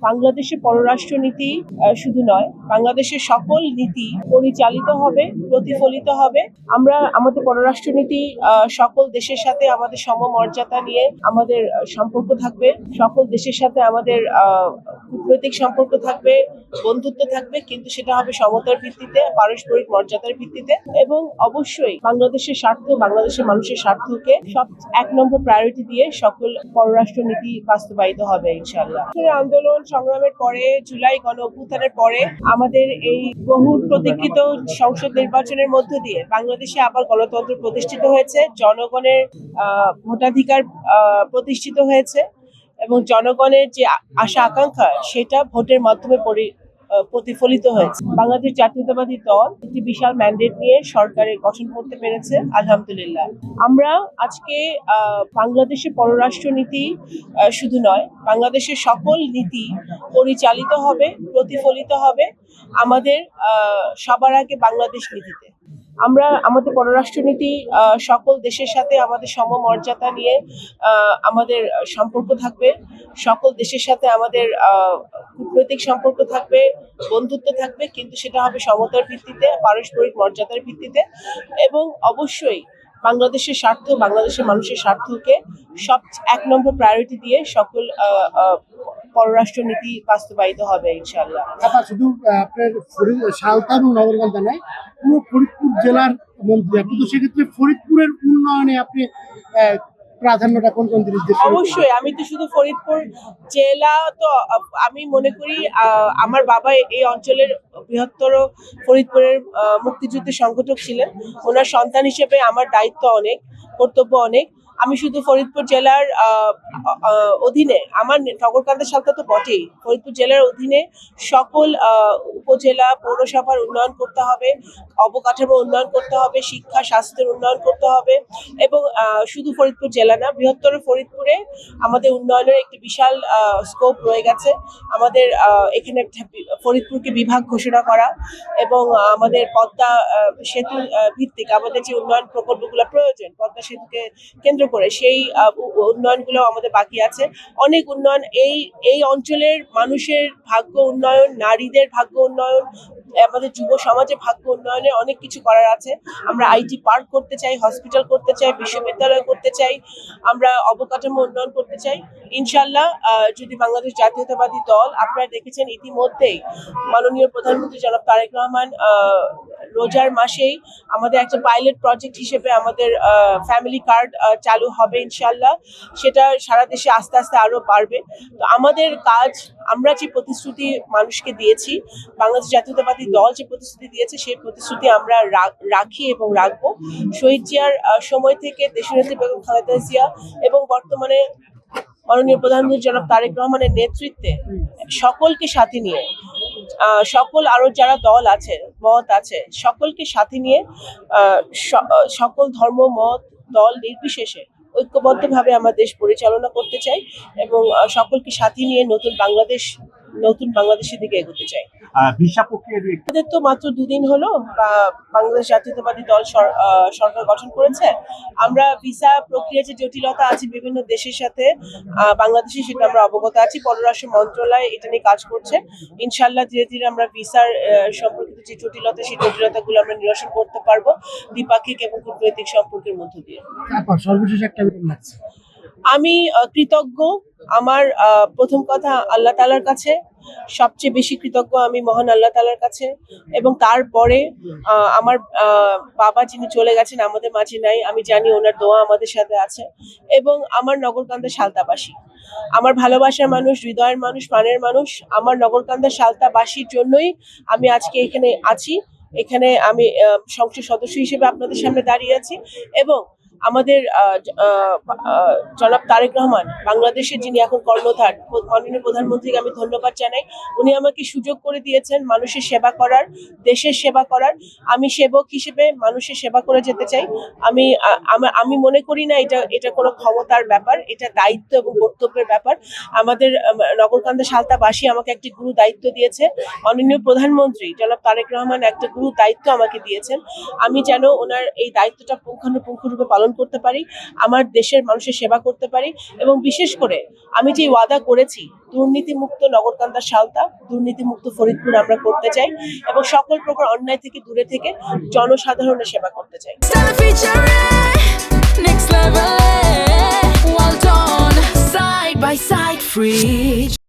বাংলাদেশের পররাষ্ট্রনীতি শুধু নয়, বাংলাদেশের সকল নীতি পরিচালিত হবে, প্রতিফলিত হবে। আমরা আমাদের পররাষ্ট্রনীতি সকল দেশের সাথে আমাদের সমমর্যাদা নিয়ে আমাদের সম্পর্ক থাকবে। সকল দেশের সাথে আমাদের কূটনৈতিক সম্পর্ক থাকবে, বন্ধুত্ব থাকবে, কিন্তু সেটা হবে সমতার ভিত্তিতে, পারস্পরিক মর্যাদার ভিত্তিতে। এবং অবশ্যই বাংলাদেশের স্বার্থ, বাংলাদেশের মানুষের স্বার্থকে সব এক নম্বর প্রায়োরিটি দিয়ে সকল পররাষ্ট্রনীতি বাস্তবায়িত হবে ইনশাআল্লাহ। আন্দোলন সংগ্রামের পরে, জুলাই গণ অভ্যুত্থানের পরে আমাদের এই বহু প্রতীক্ষিত সংসদ নির্বাচনের মধ্য দিয়ে বাংলাদেশে আবার গণতন্ত্র প্রতিষ্ঠিত হয়েছে, জনগণের ভোটাধিকার প্রতিষ্ঠিত হয়েছে এবং জনগণের যে আশা আকাঙ্ক্ষা সেটা ভোটের মাধ্যমে প্রতিফলিত হয়েছে। বাংলাদেশ জাতীয়তাবাদী দল একটি বিশাল ম্যান্ডেট নিয়ে সরকারের গঠন করতে পেরেছে, আলহামদুলিল্লাহ। আমরা আজকে বাংলাদেশের পররাষ্ট্রনীতি শুধু নয়, বাংলাদেশের সকল নীতি পরিচালিত হবে, প্রতিফলিত হবে আমাদের সবার আগে বাংলাদেশ নীতিতে। আমরা আমাদের পররাষ্ট্রনীতি সকল দেশের সাথে আমাদের সমমর্যাদা নিয়ে আমাদের সম্পর্ক থাকবে, সকল দেশের সাথে আমাদের কূটনৈতিক সম্পর্ক থাকবে, বন্ধুত্ব থাকবে, কিন্তু সেটা হবে সমতার ভিত্তিতে, পারস্পরিক মর্যাদার ভিত্তিতে। এবং অবশ্যই বাংলাদেশের স্বার্থ, বাংলাদেশের মানুষের স্বার্থকে সব এক নম্বর প্রায়োরিটি দিয়ে সকল পররাষ্ট্রনীতি বাস্তবায়িত হবে ইনশাআল্লাহ। শুধু আপনার সালতা এবং নগরকান্দা নয়, পুরো ফরিদপুর জেলার মন্ত্রী আপনি, তো সেক্ষেত্রে ফরিদপুরের উন্নয়নে আপনি প্রাধান্যটা কোন কোন জিনিস? অবশ্যই আমি তো শুধু ফরিদপুর জেলা তো, আমি মনে করি আমার বাবা এই অঞ্চলের বৃহত্তর ফরিদপুরের মুক্তিযুদ্ধের সংগঠক ছিলেন। ওনার সন্তান হিসেবে আমার দায়িত্ব অনেক, কর্তব্য অনেক। আমি শুধু ফরিদপুর জেলার অধীনে, আমার নগরকান্দা সালতা তো বটেই, ফরিদপুর জেলার অধীনে সকল উপজেলা পৌরসভার উন্নয়ন করতে হবে, অবকাঠামো উন্নয়ন করতে হবে, শিক্ষা স্বাস্থ্যের উন্নয়ন করতে হবে। এবং শুধু ফরিদপুর জেলা না, বৃহত্তর ফরিদপুরে আমাদের উন্নয়নের একটি বিশাল স্কোপ রয়ে গেছে। আমাদের এখানে ফরিদপুরকে বিভাগ ঘোষণা করা এবং আমাদের পদ্মা সেতু ভিত্তিক আমাদের যে উন্নয়ন প্রকল্পগুলো প্রয়োজন, পদ্মা সেতুকে কেন্দ্র করে সেই উন্নয়নগুলো আমাদের বাকি আছে। অনেক উন্নয়ন এই অঞ্চলের মানুষের ভাগ্য উন্নয়ন, নারীদের ভাগ্য উন্নয়ন, আমাদের যুব সমাজের ভাগ্য উন্নয়নে অনেক কিছু করার আছে। আমরা আইটি পার্ক করতে চাই, হসপিটাল করতে চাই, বিশ্ববিদ্যালয় করতে চাই, আমরা অবকাঠামো উন্নয়ন করতে চাই। ইনশাআল্লাহ যদি বাংলাদেশ জাতীয়তাবাদী দল, আপনারা দেখেছেন ইতিমধ্যেই মাননীয় প্রধানমন্ত্রী জনাব তারেক রহমান রোজার মাসেই আমাদের একটা পাইলট প্রজেক্ট হিসেবে আমাদের ফ্যামিলি কার্ড চালু হবে ইনশাআল্লাহ। সেটা সারা দেশে আস্তে আস্তে আরো বাড়বে। তো আমাদের কাজ, আমরা যে প্রতিশ্রুতি মানুষকে দিয়েছি, বাংলাদেশ জাতীয়তাবাদী দল যে প্রতিশ্রুতি দিয়েছে সেই প্রতিশ্রুতি আমরা রাখি এবং রাখবো। শহীদ জিয়ার সময় থেকে দেশনেত্রী বেগম খালেদা জিয়া এবং বর্তমানে মাননীয় প্রধানমন্ত্রী জনাব তারেক রহমানের নেতৃত্বে সকলকে সাথে নিয়ে, সকল আরো যারা দল আছে, মত আছে, সকলকে সাথে নিয়ে সকল ধর্ম, মত, দল নির্বিশেষে ঐক্যবদ্ধভাবে আমার দেশ পরিচালনা করতে চাই এবং সকলকে সাথে নিয়ে নতুন বাংলাদেশের দিকে এগোতে চাই। ভিসা প্রক্রিয়া আমাদের তো মাত্র 2 দিন হলো বাংলাদেশ জাতীয়তাবাদী দল সরকার গঠন করেছে। আমরা ভিসা প্রক্রিয়া যে জটিলতা আছে বিভিন্ন দেশের সাথে বাংলাদেশে, সেটা আমরা অবগত আছি। পররাষ্ট্র মন্ত্রণালয় এটা নিয়ে কাজ করছে। ইনশাআল্লাহ ধীরে ধীরে আমরা ভিসার সম্পর্কিত যে জটিলতা, সেই জটিলতাগুলো আমরা নিরসন করতে পারবো দ্বিপাক্ষিক এবং কূটনৈতিক সম্পর্কের মধ্য দিয়ে। সর্বশেষ একটা আমি কৃতজ্ঞ। আমার প্রথম কথা আল্লাহ তাআলার কাছে, সবচেয়ে বেশি কৃতজ্ঞ আমি মহান আল্লাহ তাআলার কাছে। এবং তারপরে আমার বাবা যিনি চলে গেছেন, আমাদের মাঝে নাই, আমি জানি ওনার দোয়া আমাদের সাথে আছে। এবং আমার নগরকান্দা সালতাবাসী, আমার ভালোবাসার মানুষ, হৃদয়ের মানুষ, প্রাণের মানুষ, আমার নগরকান্দা সালতাবাসীর জন্যই আমি আজকে এখানে আছি। এখানে আমি সংসদ সদস্য হিসেবে আপনাদের সামনে দাঁড়িয়ে আছি। এবং আমাদের জনাব তারেক রহমান, বাংলাদেশের যিনি এখন কর্ণধার, মাননীয় প্রধানমন্ত্রীকে আমি ধন্যবাদ জানাই। উনি আমাকে সুযোগ করে দিয়েছেন মানুষের সেবা করার, দেশের সেবা করার। আমি সেবক হিসেবে মানুষের সেবা করে যেতে চাই। আমি মনে করি না এটা কোনো ক্ষমতার ব্যাপার, এটা দায়িত্ব এবং কর্তব্যের ব্যাপার। আমাদের নগরকান্দা সালতাবাসী আমাকে একটি গুরু দায়িত্ব দিয়েছে। মাননীয় প্রধানমন্ত্রী জনাব তারেক রহমান একটা গুরু দায়িত্ব আমাকে দিয়েছেন। আমি যেন ওনার এই দায়িত্বটা পুঙ্খানুপুঙ্খরূপে পালন পালন করতে পারি, আমার দেশের মানুষের সেবা করতে পারি, এবং বিশেষ করে আমি যে ওয়াদা করেছি দুর্নীতিমুক্ত নগরকান্দা সালতা, দুর্নীতিমুক্ত ফরিদপুর আমরা করতে চাই এবং সকল প্রকার অন্যায় থেকে দূরে থেকে জনসাধারণের সেবা করতে চাই। Stella featuring next level. Well done, side by side, free.